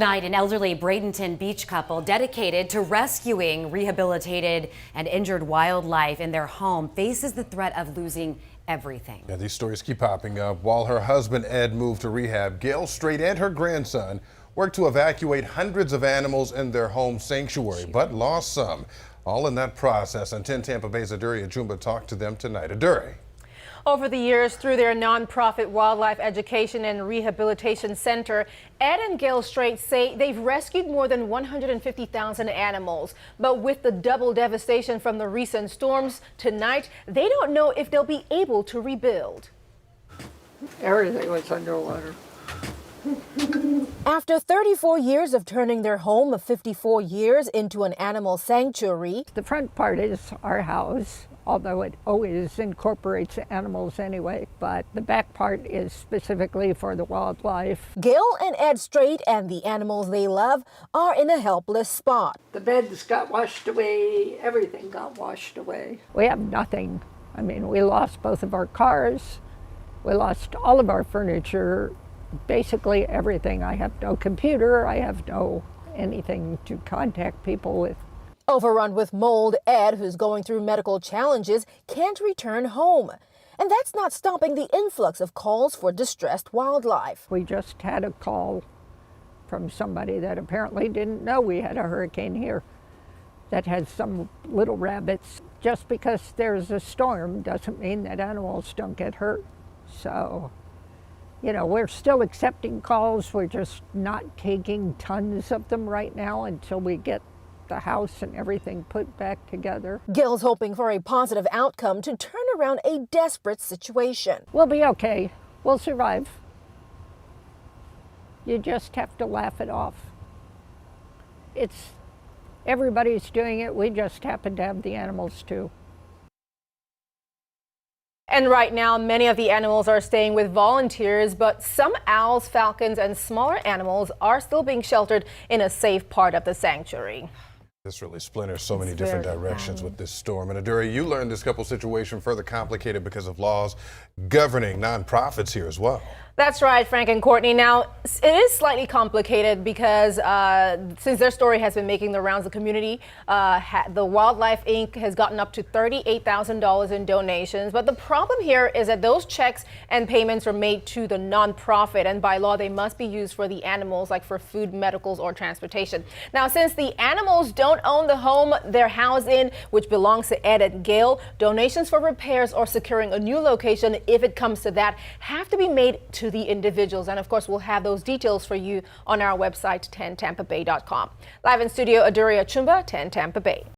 Tonight, an elderly Bradenton Beach couple dedicated to rescuing rehabilitated and injured wildlife in their home faces the threat of losing everything. Yeah, these stories keep popping up. While her husband Ed moved to rehab, Gail Straight and her grandson worked to evacuate hundreds of animals in their home sanctuary, but lost some. All in that process, and 10 Tampa Bay's Aduri Achumba talked to them tonight. Aduri. Over the years, through their nonprofit Wildlife Education and Rehabilitation Center, Ed and Gail Straight say they've rescued more than 150,000 animals. But with the double devastation from the recent storms tonight, they don't know if they'll be able to rebuild. Everything was underwater. After 34 years of turning their home of 54 years into an animal sanctuary, The front part is our house, although it always incorporates animals anyway, but the back part is specifically for the wildlife. Gail and Ed Straight and the animals they love are in a helpless spot. The beds got washed away, everything got washed away. We have nothing. I mean, we lost both of our cars, we lost all of our furniture, basically everything. I have no computer, I have no anything to contact people with. Overrun with mold, Ed, who's going through medical challenges, can't return home. And that's not stopping the influx of calls for distressed wildlife. We just had a call from somebody that apparently didn't know we had a hurricane here that has some little rabbits. Just because there's a storm doesn't mean that animals don't get hurt. So, you know, we're still accepting calls. We're just not taking tons of them right now until we get the house and everything put back together. Gail's hoping for a positive outcome to turn around a desperate situation. We'll be okay. We'll survive. You just have to laugh it off. Everybody's doing it. We just happen to have the animals too. And right now, many of the animals are staying with volunteers, but some owls, falcons, and smaller animals are still being sheltered in a safe part of the sanctuary. This really splinters so many different directions with this storm. And Aduri, you learned this couple situation further complicated because of laws governing nonprofits here as well. That's right, Frank and Courtney. Now, it is slightly complicated because since their story has been making the rounds of the community, the Wildlife Inc. has gotten up to $38,000 in donations. But the problem here is that those checks and payments are made to the nonprofit, and by law, they must be used for the animals, like for food, medicals, or transportation. Now, since the animals don't own the home they're housed in, which belongs to Ed and Gail, donations for repairs or securing a new location, if it comes to that, have to be made to the individuals. And of course, we'll have those details for you on our website, 10tampabay.com. Live in studio, Aduri Achumba, 10 Tampa Bay.